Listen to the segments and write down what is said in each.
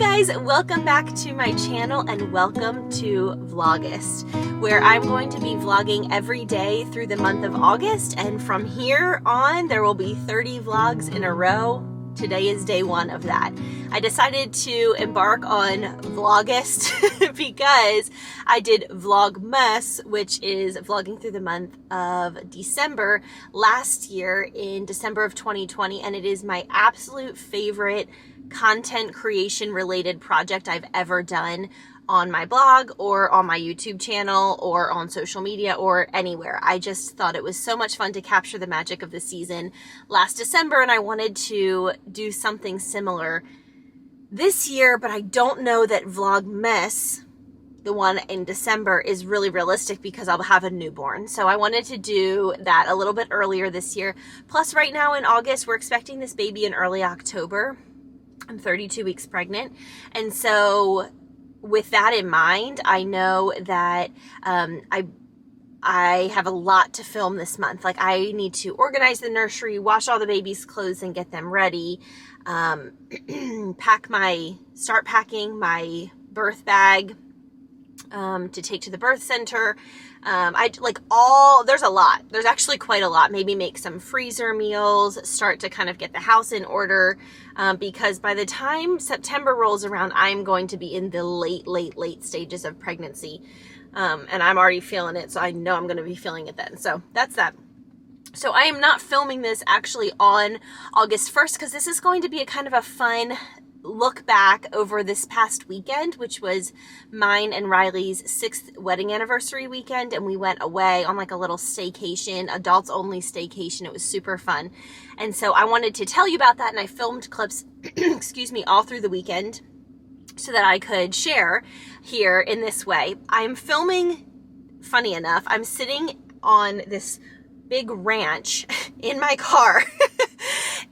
guys, welcome back to my channel and welcome to Vlogust, where I'm going to be vlogging every day through the month of August, and from here on there will be 30 vlogs in a row. Today is day one of that. I decided to embark on Vlogust because I did Vlogmas, which is vlogging through the month of December last year in December of 2020, and it is my absolute favorite content creation related project I've ever done on my blog or on my YouTube channel or on social media or anywhere. I just thought it was so much fun to capture the magic of the season last December, and I wanted to do something similar this year, but I don't know that Vlogmas, the one in December, is really realistic because I'll have a newborn. So I wanted to do that a little bit earlier this year. Plus right now in August, we're expecting this baby in early October. I'm 32 weeks pregnant. And so with that in mind, I know that I have a lot to film this month. Like, I need to organize the nursery, wash all the baby's clothes and get them ready, start packing my birth bag to take to the birth center. There's a lot. There's actually quite a lot. Maybe make some freezer meals, start to kind of get the house in order, because by the time September rolls around, I'm going to be in the late stages of pregnancy. And I'm already feeling it, so I know I'm going to be feeling it then. So that's that. So I am not filming this actually on August 1st because this is going to be a kind of a fun look back over this past weekend, which was mine and Riley's 6th wedding anniversary weekend, and we went away on like a little staycation, adults only staycation. It was super fun, and so I wanted to tell you about that, and I filmed clips excuse me, all through the weekend so that I could share here in this way. I'm filming, funny enough, I'm sitting on this big ranch in my car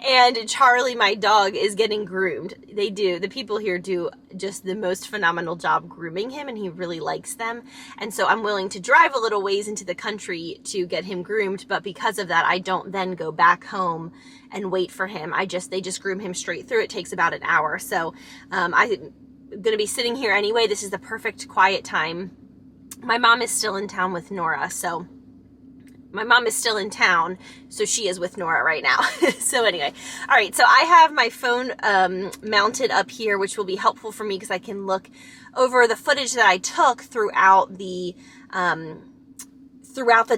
and Charlie, my dog, is getting groomed. The people here do just the most phenomenal job grooming him, and he really likes them. And so I'm willing to drive a little ways into the country to get him groomed, but because of that, I don't then go back home and wait for him. They just groom him straight through. It takes about an hour. So I'm going to be sitting here anyway. This is the perfect quiet time. My mom is still in town with Nora, so she is with Nora right now. So anyway, all right, so I have my phone mounted up here, which will be helpful for me because I can look over the footage that I took throughout the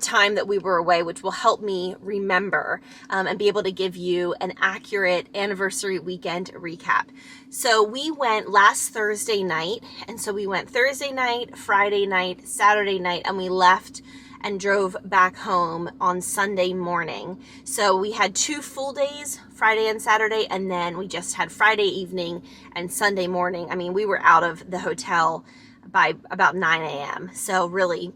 time that we were away, which will help me remember and be able to give you an accurate anniversary weekend recap. So we went last Thursday night, and so we went Thursday night, Friday night, Saturday night, and we left and drove back home on Sunday morning. So we had 2 full days, Friday and Saturday, and then we just had Friday evening and Sunday morning. I mean, we were out of the hotel by about 9 a.m. So really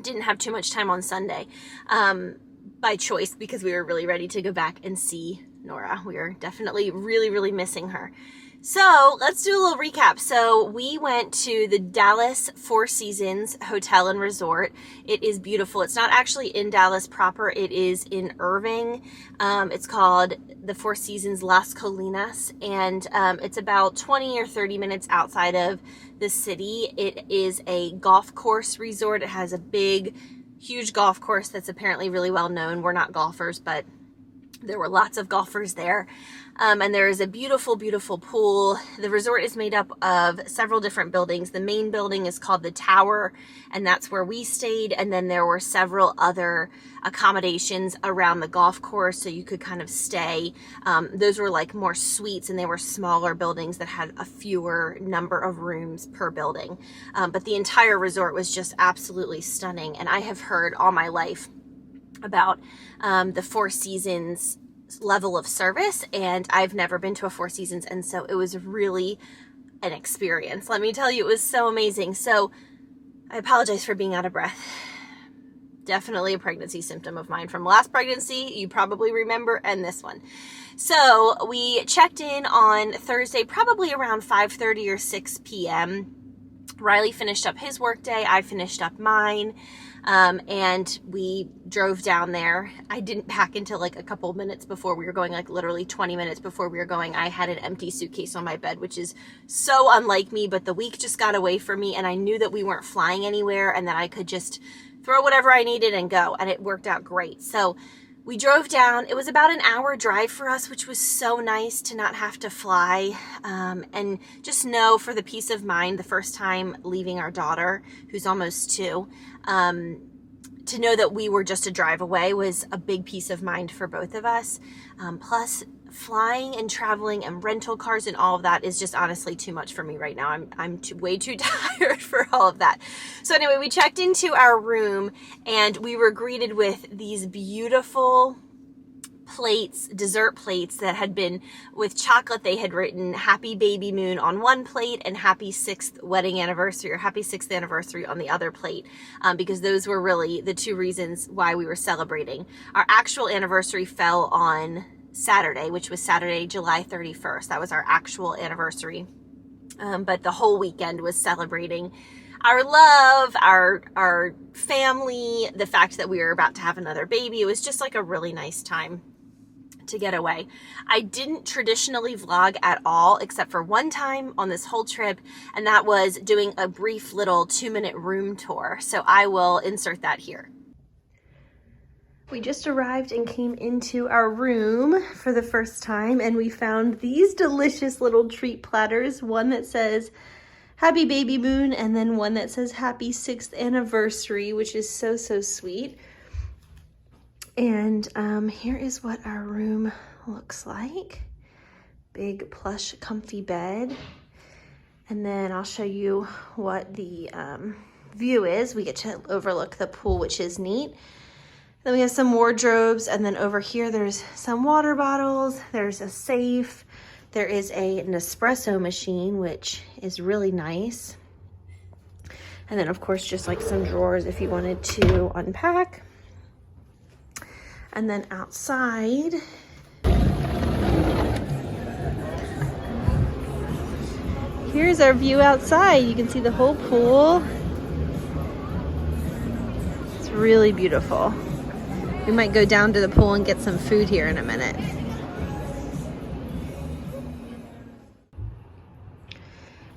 didn't have too much time on Sunday by choice because we were really ready to go back and see Nora. We were definitely really missing her. So let's do a little recap. So we went to the Dallas Four Seasons Hotel and Resort. It is beautiful. It's not actually in Dallas proper. It is in Irving. It's called the Four Seasons Las Colinas, and it's about 20 or 30 minutes outside of the city. It is a golf course resort. It has a huge golf course that's apparently really well known. We're not golfers, but there were lots of golfers there. And there is a beautiful pool. The resort is made up of several different buildings. The main building is called the Tower, and that's where we stayed. And then there were several other accommodations around the golf course, so you could kind of stay. Those were like more suites, and they were smaller buildings that had a fewer number of rooms per building. But the entire resort was just absolutely stunning. And I have heard all my life about the Four Seasons level of service, and I've never been to a Four Seasons, and so it was really an experience. Let me tell you, it was so amazing. So I apologize for being out of breath. Definitely a pregnancy symptom of mine from last pregnancy, you probably remember, and this one. So we checked in on Thursday, probably around 5:30 or 6 p.m. Riley finished up his work day. I finished up mine. And we drove down there. I didn't pack until like a couple minutes before we were going, like literally 20 minutes before we were going. I had an empty suitcase on my bed, which is so unlike me, but the week just got away from me, and I knew that we weren't flying anywhere and that I could just throw whatever I needed and go, and it worked out great. So we drove down. It was about an hour drive for us, which was so nice to not have to fly, and just know for the peace of mind, the first time leaving our daughter, who's almost 2, to know that we were just a drive away was a big peace of mind for both of us. Plus, flying and traveling and rental cars and all of that is just honestly too much for me right now. I'm way too tired for all of that. So anyway, we checked into our room and we were greeted with these beautiful plates, dessert plates that had been with chocolate. They had written Happy Baby Moon on one plate and Happy 6th Wedding Anniversary or Happy 6th Anniversary on the other plate, because those were really the 2 reasons why we were celebrating. Our actual anniversary fell on Saturday, which was Saturday, July 31st. That was our actual anniversary. But the whole weekend was celebrating our love, our family, the fact that we were about to have another baby. It was just like a really nice time to get away. I didn't traditionally vlog at all, except for one time on this whole trip, and that was doing a brief little 2-minute room tour. So I will insert that here. We just arrived and came into our room for the first time, and we found these delicious little treat platters. One that says Happy Baby Moon, and then one that says Happy 6th Anniversary, which is so, so sweet. And here is what our room looks like. Big, plush, comfy bed. And then I'll show you what the view is. We get to overlook the pool, which is neat. Then we have some wardrobes, and then over here there's some water bottles, there's a safe, there is an espresso machine, which is really nice. And then of course just like some drawers if you wanted to unpack. And then outside, here's our view outside. You can see the whole pool. It's really beautiful. We might go down to the pool and get some food here in a minute.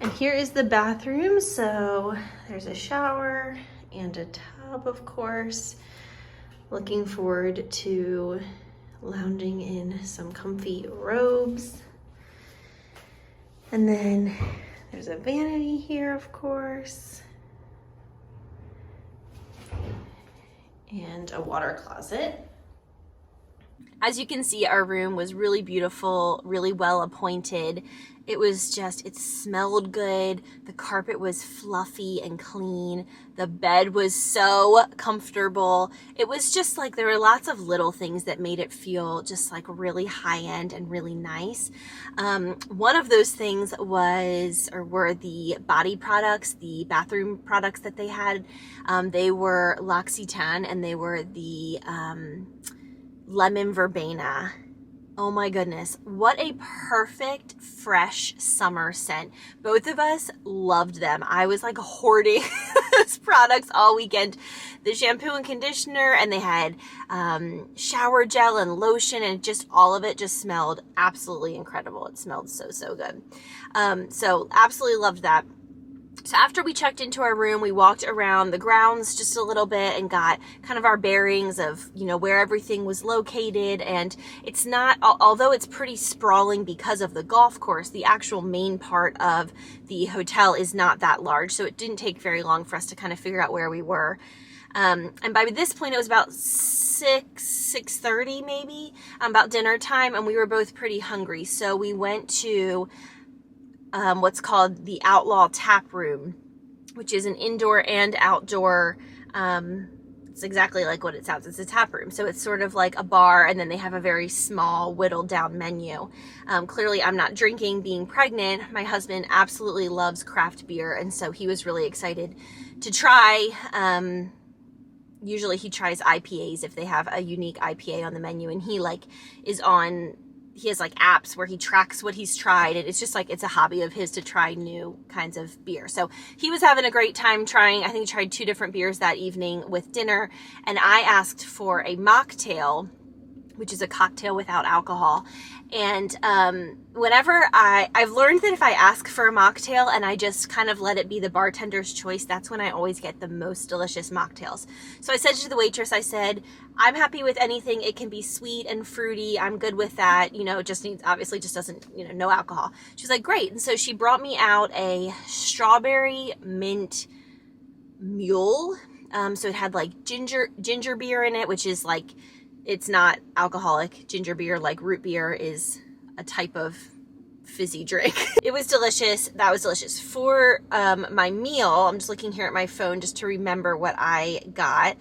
And here is the bathroom. So there's a shower and a tub, of course. Looking forward to lounging in some comfy robes. And then there's a vanity here, of course. And a water closet. As you can see, our room was really beautiful, really well appointed. It was just, it smelled good. The carpet was fluffy and clean. The bed was so comfortable. It was just like, there were lots of little things that made it feel just like really high-end and really nice. One of those things were the body products, the bathroom products that they had. They were L'Occitane, and they were the lemon verbena. Oh my goodness, what a perfect fresh summer scent. Both of us loved them. I was like hoarding those products all weekend. The shampoo and conditioner, and they had shower gel and lotion, and just all of it just smelled absolutely incredible. It smelled so, so good. So absolutely loved that. So after we checked into our room, we walked around the grounds just a little bit and got kind of our bearings of, you know, where everything was located. And it's not, although it's pretty sprawling because of the golf course, the actual main part of the hotel is not that large. So it didn't take very long for us to kind of figure out where we were. And by this point, it was about 6:30 maybe, about dinner time, and we were both pretty hungry. So we went to what's called the Outlaw Tap Room, which is an indoor and outdoor, it's exactly like what it sounds. It's a tap room. So it's sort of like a bar, and then they have a very small whittled down menu. Clearly I'm not drinking, being pregnant. My husband absolutely loves craft beer, and so he was really excited to try. Usually he tries IPAs if they have a unique IPA on the menu, and he is on he has like apps where he tracks what he's tried, and it's just like, it's a hobby of his to try new kinds of beer. So he was having a great time trying. I think he tried 2 different beers that evening with dinner, and I asked for a mocktail, which is a cocktail without alcohol. And whenever I've learned that if I ask for a mocktail and I just kind of let it be the bartender's choice, that's when I always get the most delicious mocktails. So I said to the waitress, I said, I'm happy with anything. It can be sweet and fruity. I'm good with that. You know, it just needs, obviously just doesn't, you know, no alcohol. She's like, great. And so she brought me out a strawberry mint mule. So it had like ginger beer in it, which is like, it's not alcoholic. Ginger beer, like root beer, is a type of fizzy drink. It was delicious. That was delicious. For my meal, I'm just looking here at my phone just to remember what I got.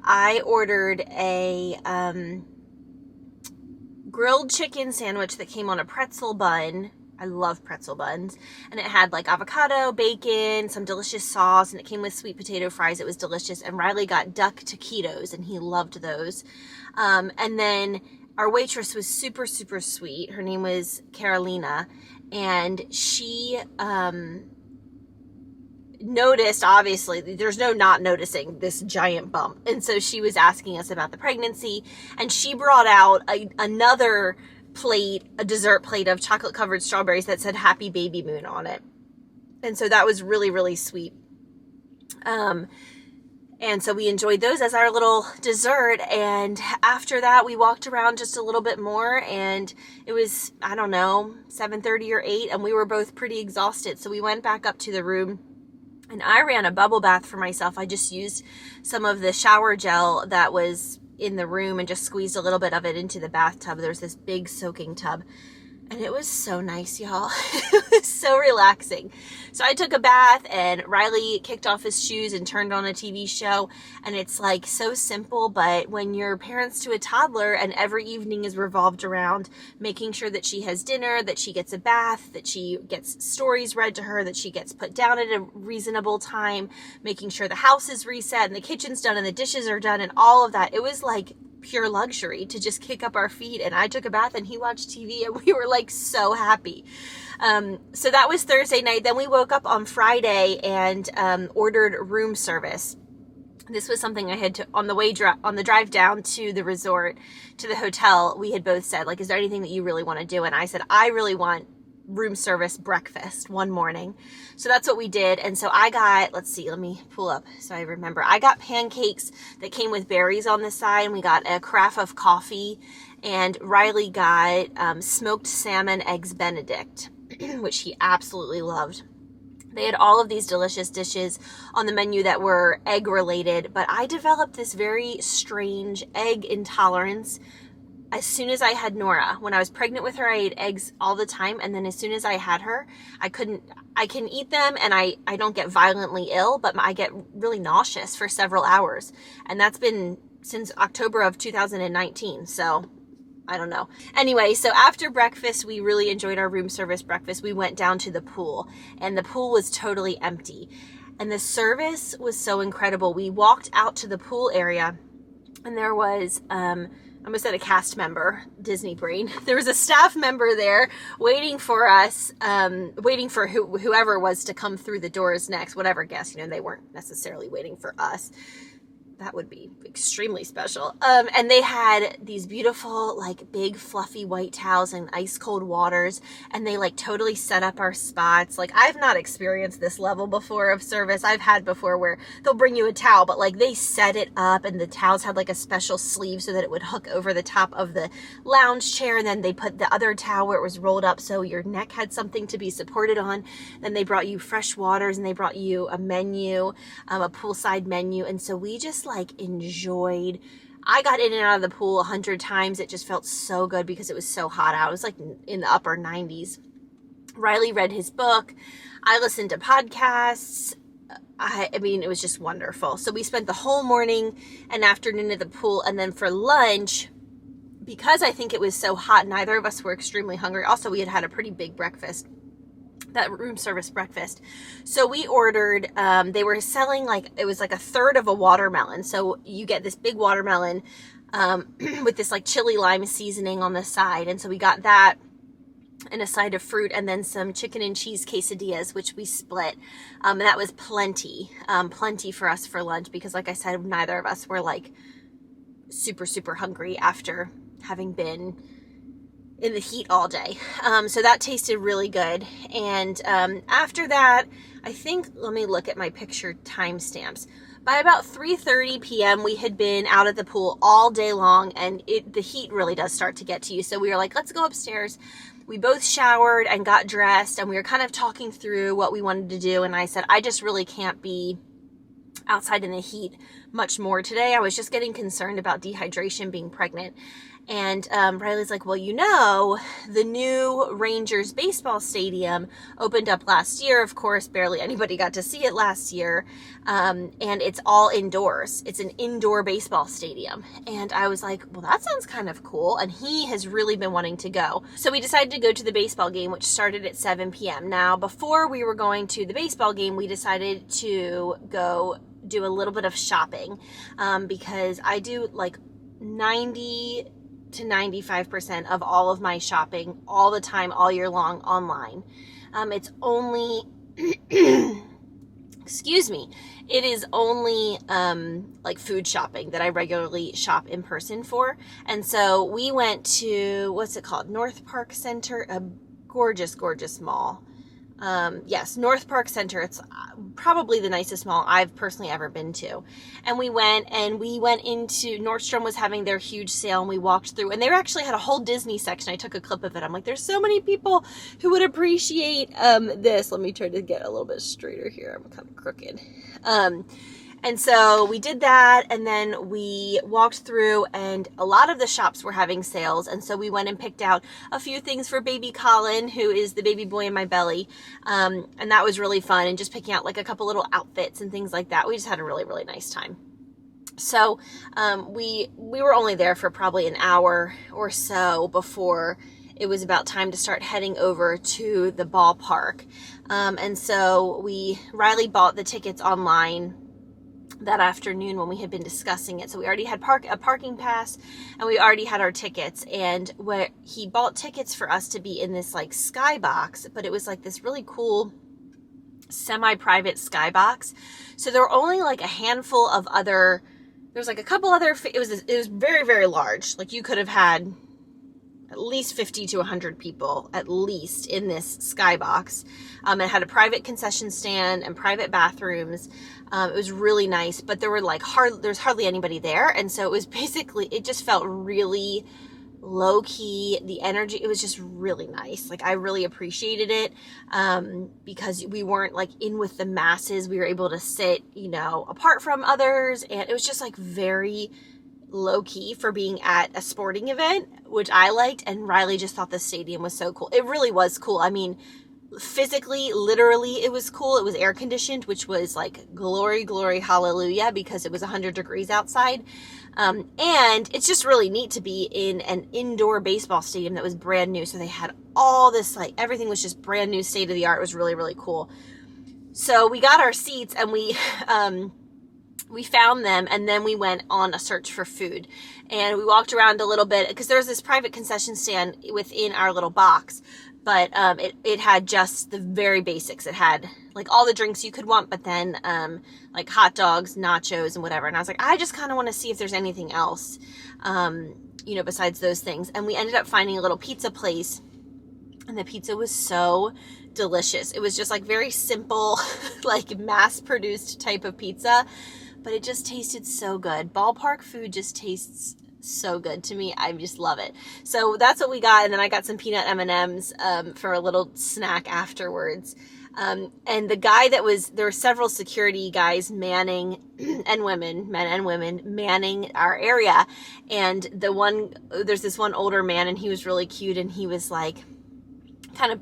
I ordered a grilled chicken sandwich that came on a pretzel bun. I love pretzel buns. And it had like avocado, bacon, some delicious sauce, and it came with sweet potato fries. It was delicious. And Riley got duck taquitos, and he loved those. And then our waitress was super, super sweet. Her name was Carolina, and she noticed, obviously, there's no not noticing this giant bump. And so she was asking us about the pregnancy, and she brought out another plate, a dessert plate of chocolate covered strawberries that said Happy Baby Moon on it. And so that was really, really sweet. And so we enjoyed those as our little dessert. And after that, we walked around just a little bit more, and it was, I don't know, 7:30 or 8, and we were both pretty exhausted. So we went back up to the room, and I ran a bubble bath for myself. I just used some of the shower gel that was in the room and just squeezed a little bit of it into the bathtub. There's this big soaking tub, and it was so nice, y'all. It was so relaxing. So I took a bath, and Riley kicked off his shoes and turned on a TV show. And it's like so simple, but when you're parents to a toddler and every evening is revolved around making sure that she has dinner, that she gets a bath, that she gets stories read to her, that she gets put down at a reasonable time, making sure the house is reset and the kitchen's done and the dishes are done and all of that, it was like pure luxury to just kick up our feet. And I took a bath and he watched TV, and we were like so happy. So that was Thursday night. Then we woke up on Friday and ordered room service. This was something I had to, on the drive down to the resort, to the hotel, we had both said, like, is there anything that you really want to do? And I said, I really want room service breakfast one morning. So that's what we did. And so I got, let's see, let me pull up so I remember. I got pancakes that came with berries on the side, and we got a carafe of coffee, and Riley got smoked salmon eggs Benedict, which he absolutely loved. They had all of these delicious dishes on the menu that were egg related, but I developed this very strange egg intolerance as soon as I had Nora. When I was pregnant with her, I ate eggs all the time. And then as soon as I had her, I can eat them, and I don't get violently ill, but I get really nauseous for several hours. And that's been since October of 2019. So I don't know. Anyway, so after breakfast, we really enjoyed our room service breakfast. We went down to the pool, and the pool was totally empty. And the service was so incredible. We walked out to the pool area, and there was, I almost said a cast member, Disney brain. There was a staff member there waiting for us, waiting for whoever was to come through the doors next, whatever guest, they weren't necessarily waiting for us. That would be extremely special. And they had these beautiful, like, big fluffy white towels and ice cold waters, and they like totally set up our spots. Like, I've not experienced this level before of service. I've had before where they'll bring you a towel, but like they set it up, and the towels had like a special sleeve so that it would hook over the top of the lounge chair, and then they put the other towel where it was rolled up so your neck had something to be supported on. Then they brought you fresh waters, and they brought you a menu, a poolside menu. And so we just like enjoyed. I got in and out of the pool 100 times. It just felt so good because it was so hot out. It was like in the upper 90s. Riley read his book. I listened to podcasts. I mean, it was just wonderful. So we spent the whole morning and afternoon at the pool. And then for lunch, because I think it was so hot, neither of us were extremely hungry. Also, we had a pretty big breakfast, that room service breakfast. So we ordered, they were selling like, it was like a third of a watermelon. So you get this big watermelon, with this like chili lime seasoning on the side. And so we got that and a side of fruit, and then some chicken and cheese quesadillas, which we split. And that was plenty for us for lunch, because like I said, neither of us were like super, super hungry after having been in the heat all day. So that tasted really good. And after that, I think, let me look at my picture timestamps. By about 3:30 p.m., we had been out at the pool all day long, and the heat really does start to get to you. So we were like, let's go upstairs. We both showered and got dressed, and we were kind of talking through what we wanted to do. And I said, I just really can't be outside in the heat much more today. I was just getting concerned about dehydration being pregnant. And Riley's like, well, you know, the new Rangers baseball stadium opened up last year. Of course, barely anybody got to see it last year. And it's all indoors. It's an indoor baseball stadium. And I was like, well, that sounds kind of cool. And he has really been wanting to go. So we decided to go to the baseball game, which started at 7 p.m. Now, before we were going to the baseball game, we decided to go do a little bit of shopping, because I do like 90 to 95% of all of my shopping all the time, all year long, online. It's only, excuse me, it is only like food shopping that I regularly shop in person for. And so we went to, what's it called? North Park Center, a gorgeous, gorgeous mall. Yes, North Park Center. It's probably the nicest mall I've personally ever been to. And we went into, Nordstrom was having their huge sale, and we walked through, and they actually had a whole Disney section. I took a clip of it. I'm like, there's so many people who would appreciate this. Let me try to get a little bit straighter here. I'm kind of crooked. And so we did that, and then we walked through, and a lot of the shops were having sales. And so we went and picked out a few things for baby Colin, who is the baby boy in my belly. And that was really fun, and just picking out like a couple little outfits and things like that. We just had a really, really nice time. So we were only there for probably an hour or so before it was about time to start heading over to the ballpark. And so Riley bought the tickets online that afternoon when we had been discussing it. So we already had a parking pass, and we already had our tickets. And where he bought tickets for us to be in this like skybox, but it was like this really cool semi-private skybox. So there were only like a handful of other, there's like a couple other, it was very, very large. Like you could have had at least 50 to 100 people at least in this skybox. It had a private concession stand and private bathrooms. It was really nice, but there were like there's hardly anybody there. And so it was basically, it just felt really low key. The energy, it was just really nice. Like I really appreciated it, because we weren't like in with the masses. We were able to sit, apart from others. And it was just like very low key for being at a sporting event, which I liked. And Riley just thought the stadium was so cool. It really was cool. I mean, physically, literally, it was cool. It was air conditioned, which was like glory, glory, hallelujah, because it was 100 degrees outside. And it's just really neat to be in an indoor baseball stadium that was brand new. So they had all this, like everything was just brand new, state of the art. It was really, really cool. So we got our seats, and we found them, and then we went on a search for food. And we walked around a little bit, because there was this private concession stand within our little box. But it had just the very basics. It had like all the drinks you could want, but then like hot dogs, nachos, and whatever. And I was like, I just kind of want to see if there's anything else, besides those things. And we ended up finding a little pizza place, and the pizza was so delicious. It was just like very simple, like mass-produced type of pizza, but it just tasted so good. Ballpark food just tastes so good to me. I just love it. So that's what we got. And then I got some peanut M&Ms for a little snack afterwards. And the guy there were several security guys manning, and women, men and women, manning our area. And there's this one older man, and he was really cute, and he was like kind of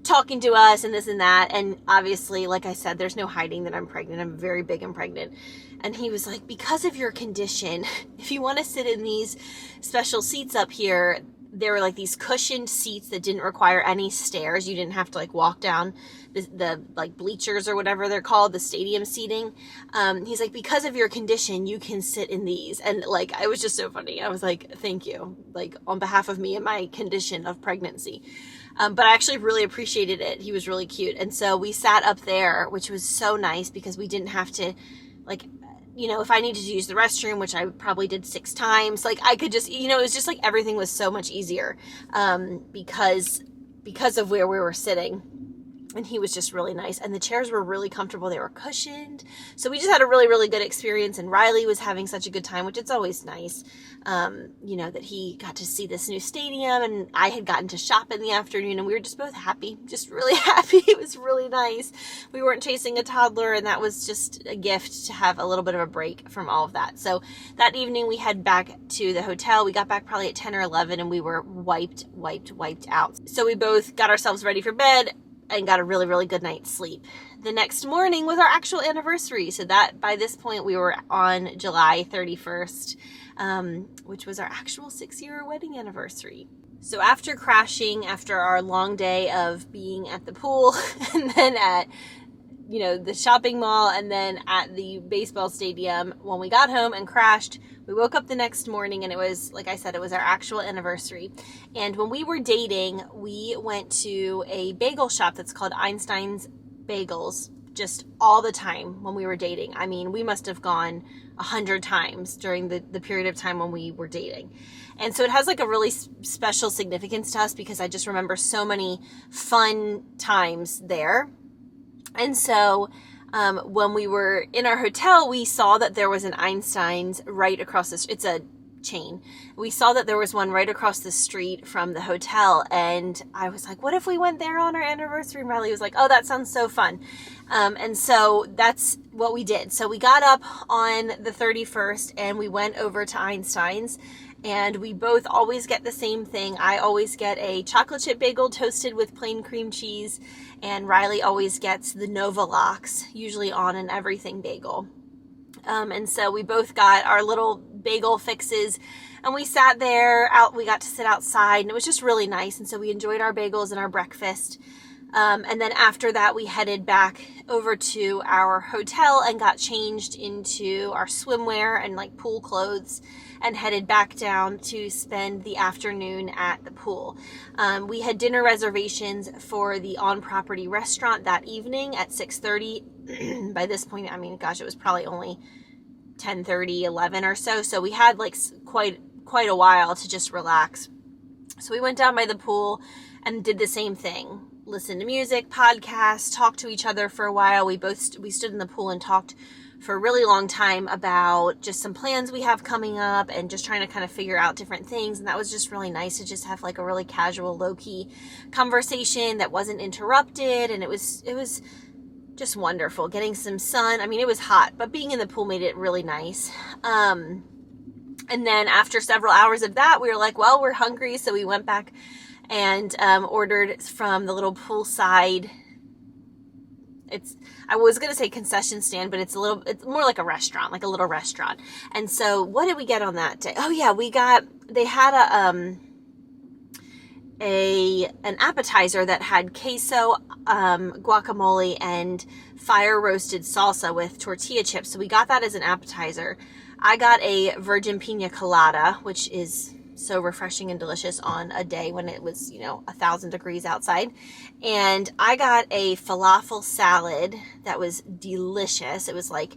talking to us and this and that. And obviously, like I said, there's no hiding that I'm pregnant. I'm very big and pregnant. And he was like, because of your condition, if you want to sit in these special seats up here, there were like these cushioned seats that didn't require any stairs. You didn't have to like walk down the like bleachers or whatever they're called, the stadium seating. He's like, because of your condition, you can sit in these. And like, it was just so funny. I was like, thank you, like on behalf of me and my condition of pregnancy. But I actually really appreciated it. He was really cute. And so we sat up there, which was so nice because we didn't have to, like, you know, if I needed to use the restroom, which I probably did 6 times, like I could just, you know, it was just like everything was so much easier because of where we were sitting. And he was just really nice. And the chairs were really comfortable. They were cushioned. So we just had a really, really good experience. And Riley was having such a good time, which it's always nice, you know, that he got to see this new stadium. And I had gotten to shop in the afternoon. And we were just both happy, just really happy. It was really nice. We weren't chasing a toddler. And that was just a gift to have a little bit of a break from all of that. So that evening we head back to the hotel. We got back probably at 10 or 11. And we were wiped out. So we both got ourselves ready for bed and got a really, really good night's sleep. The next morning was our actual anniversary. So that by this point we were on July 31st, which was our actual 6-year wedding anniversary. So after crashing, after our long day of being at the pool and then at, you know, the shopping mall and then at the baseball stadium, when we got home and crashed, we woke up the next morning and it was, like I said, it was our actual anniversary. And when we were dating, we went to a bagel shop that's called Einstein's Bagels just all the time when we were dating. I mean, we must have gone 100 times during the period of time when we were dating. And so it has like a really special significance to us because I just remember so many fun times there. And so when we were in our hotel, we saw that there was an Einstein's right across the street. It's a chain. We saw that there was one right across the street from the hotel. And I was like, what if we went there on our anniversary? And Riley was like, oh, that sounds so fun. And so that's what we did. So we got up on the 31st and we went over to Einstein's. And we both always get the same thing. I always get a chocolate chip bagel toasted with plain cream cheese. And Riley always gets the Nova Lox, usually on an everything bagel. And so we both got our little bagel fixes. And we sat there, we got to sit outside. And it was just really nice. And so we enjoyed our bagels and our breakfast. And then after that, we headed back over to our hotel and got changed into our swimwear and like pool clothes and headed back down to spend the afternoon at the pool. We had dinner reservations for the on-property restaurant that evening at 6:30. By this point, I mean, gosh, it was probably only 10:30, 11 or so. So we had like quite a while to just relax. So we went down by the pool and did the same thing. Listened to music, podcasts, talked to each other for a while. We stood in the pool and talked for a really long time about just some plans we have coming up and just trying to kind of figure out different things. And that was just really nice to just have like a really casual, low-key conversation that wasn't interrupted. And it was just wonderful getting some sun. I mean, it was hot, but being in the pool made it really nice. And then after several hours of that, we were like, well, we're hungry. So we went back and ordered from the little poolside. I was going to say concession stand, but it's more like a restaurant, like a little restaurant. And so what did we get on that day? Oh yeah, they had an appetizer that had queso, guacamole, and fire roasted salsa with tortilla chips. So we got that as an appetizer. I got a virgin pina colada, which is so refreshing and delicious on a day when it was, 1,000 degrees outside. And I got a falafel salad that was delicious. It was like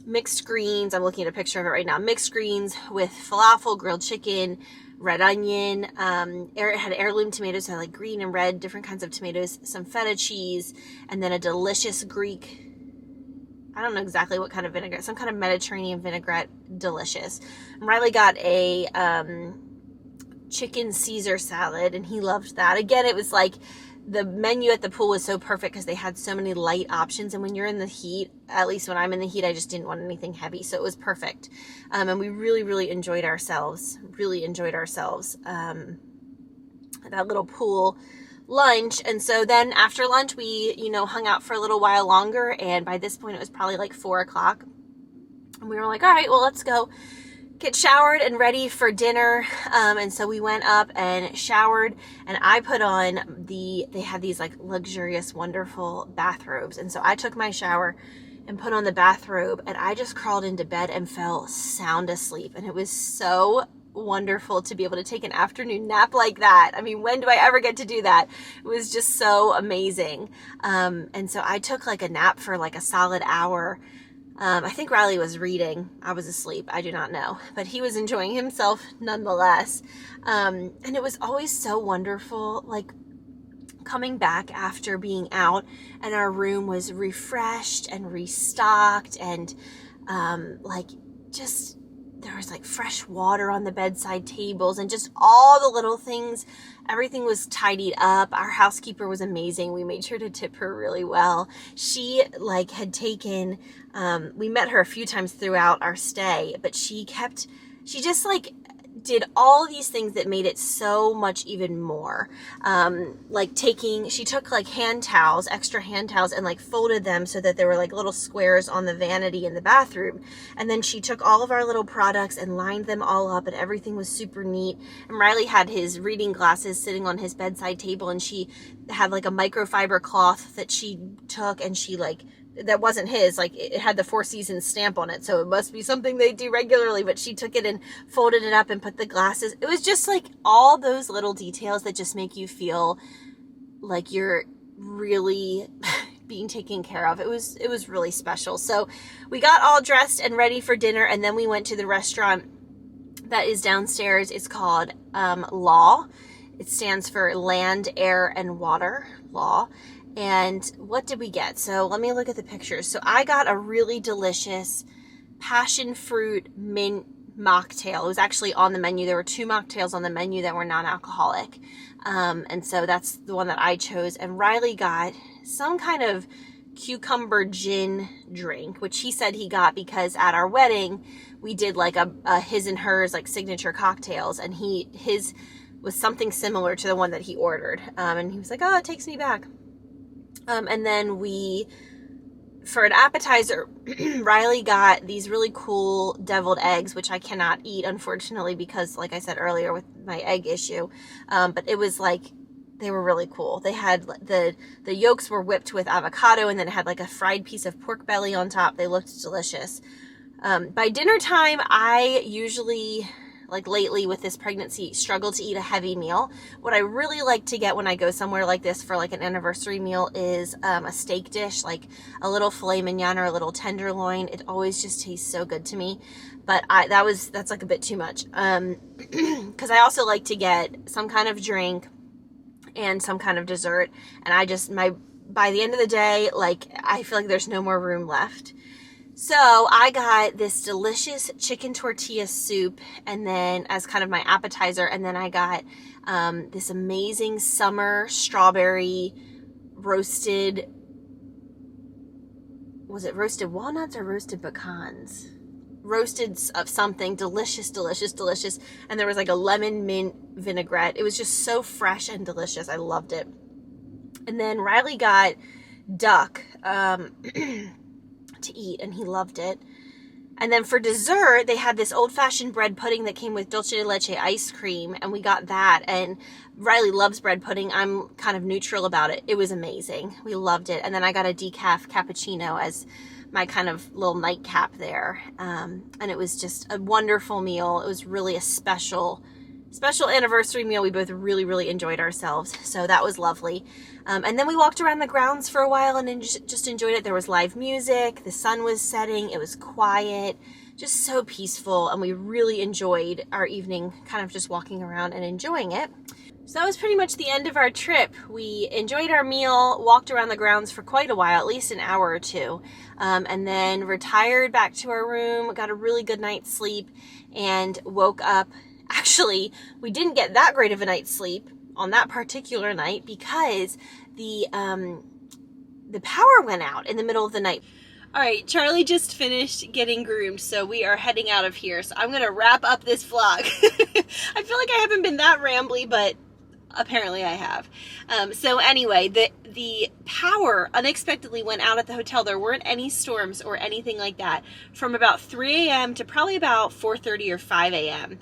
mixed greens. I'm looking at a picture of it right now. Mixed greens with falafel, grilled chicken, red onion. It had heirloom tomatoes, so like green and red, different kinds of tomatoes, some feta cheese, and then a delicious Greek, I don't know exactly what kind of vinaigrette, some kind of Mediterranean vinaigrette, delicious. And Riley got a chicken Caesar salad, and he loved that. Again, it was like the menu at the pool was so perfect because they had so many light options. And when you're in the heat, at least when I'm in the heat, I just didn't want anything heavy. So it was perfect. And we really, really enjoyed ourselves. That little pool lunch. And so then after lunch, we, hung out for a little while longer. And by this point, it was probably like 4 o'clock. And we were like, all right, well, let's go get showered and ready for dinner. And so we went up and showered, and I put on they have these like luxurious, wonderful bathrobes. And so I took my shower and put on the bathrobe, and I just crawled into bed and fell sound asleep. And it was so wonderful to be able to take an afternoon nap like that. I mean, when do I ever get to do that? It was just so amazing. And so I took like a nap for like a solid hour. I think Riley was reading. I was asleep. I do not know. But he was enjoying himself nonetheless. And it was always so wonderful, like coming back after being out, and our room was refreshed and restocked, and like just there was like fresh water on the bedside tables, and just all the little things. Everything was tidied up. Our housekeeper was amazing. We made sure to tip her really well. She like had taken, we met her a few times throughout our stay, but she just like did all these things that made it so much even more. She took like hand towels, extra hand towels, and like folded them so that there were like little squares on the vanity in the bathroom. And then she took all of our little products and lined them all up, and everything was super neat. And Riley had his reading glasses sitting on his bedside table, and she had like a microfiber cloth that she took, and she that wasn't his, like it had the Four Seasons stamp on it, so it must be something they do regularly, but she took it and folded it up and put the glasses. It was just like all those little details that just make you feel like you're really being taken care of. It was really special. So we got all dressed and ready for dinner, and then we went to the restaurant that is downstairs. It's called Law. It stands for Land, Air, and Water, Law. And what did we get? So let me look at the pictures. So I got a really delicious passion fruit mint mocktail. It was actually on the menu. There were 2 mocktails on the menu that were non-alcoholic. And so that's the one that I chose. And Riley got some kind of cucumber gin drink, which he said he got because at our wedding, we did like a his and hers like signature cocktails. And his was something similar to the one that he ordered. And he was like, oh, it takes me back. And then for an appetizer, Riley got these really cool deviled eggs, which I cannot eat, unfortunately, because like I said earlier with my egg issue, but it was like, they were really cool. They had the yolks were whipped with avocado, and then it had like a fried piece of pork belly on top. They looked delicious. By dinner time, I usually, like lately with this pregnancy, struggle to eat a heavy meal. What I really like to get when I go somewhere like this for like an anniversary meal is a steak dish, like a little filet mignon or a little tenderloin. It always just tastes so good to me. But that's like a bit too much. Because I also like to get some kind of drink and some kind of dessert. And by the end of the day, like I feel like there's no more room left. So I got this delicious chicken tortilla soup, and then as kind of my appetizer, and then I got this amazing summer strawberry roasted, was it roasted walnuts or roasted pecans? Roasted of something, delicious, delicious, delicious. And there was like a lemon mint vinaigrette. It was just so fresh and delicious. I loved it. And then Riley got duck to eat, and he loved it. And then for dessert, they had this old-fashioned bread pudding that came with dulce de leche ice cream, and we got that. And Riley loves bread pudding. I'm kind of neutral about it. It was amazing. We loved it. And then I got a decaf cappuccino as my kind of little nightcap there. And it was just a wonderful meal. It was really a special anniversary meal. We both really, really enjoyed ourselves. So that was lovely. And then we walked around the grounds for a while and just enjoyed it. There was live music. The sun was setting. It was quiet, just so peaceful. And we really enjoyed our evening, kind of just walking around and enjoying it. So that was pretty much the end of our trip. We enjoyed our meal, walked around the grounds for quite a while, at least an hour or two, and then retired back to our room, got a really good night's sleep, and woke up. Actually, we didn't get that great of a night's sleep on that particular night because the power went out in the middle of the night. All right, Charlie just finished getting groomed, so we are heading out of here. So I'm going to wrap up this vlog. I feel like I haven't been that rambly, but Apparently I have. So anyway, the power unexpectedly went out at the hotel. There weren't any storms or anything like that from about 3 a.m. to probably about 4:30 or 5 a.m.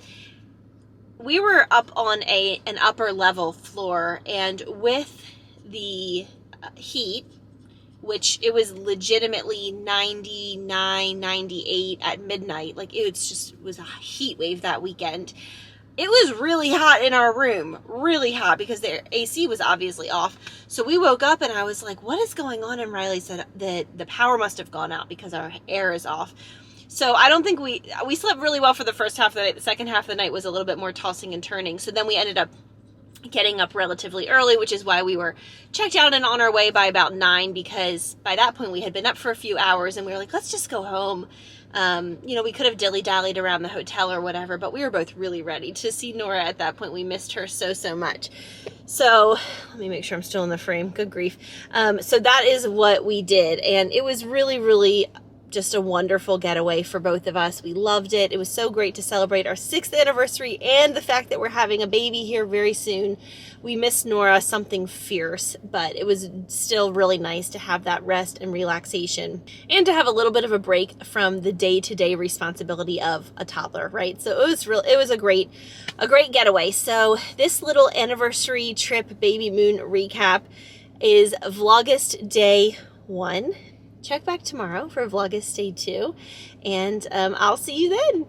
We were up on an upper level floor, and with the heat, which it was legitimately 99, 98 at midnight. Like it was a heat wave that weekend. It was really hot in our room, really hot, because the AC was obviously off. So we woke up and I was like, what is going on? And Riley said that the power must have gone out because our air is off. So I don't think we slept really well for the first half of the night. The second half of the night was a little bit more tossing and turning. So then we ended up getting up relatively early, which is why we were checked out and on our way by about 9, because by that point we had been up for a few hours and we were like, let's just go home. We could have dilly-dallied around the hotel or whatever, but we were both really ready to see Nora at that point. We missed her so much. So let me make sure I'm still in the frame. Good grief. So that is what we did. And it was really, really just a wonderful getaway for both of us. We loved it. It was so great to celebrate our 6th anniversary and the fact that we're having a baby here very soon. We missed Nora something fierce, but it was still really nice to have that rest and relaxation and to have a little bit of a break from the day-to-day responsibility of a toddler, right? So it was a great getaway. So this little anniversary trip baby moon recap is Vlogust day 1. Check back tomorrow for Vlogust day 2, and I'll see you then.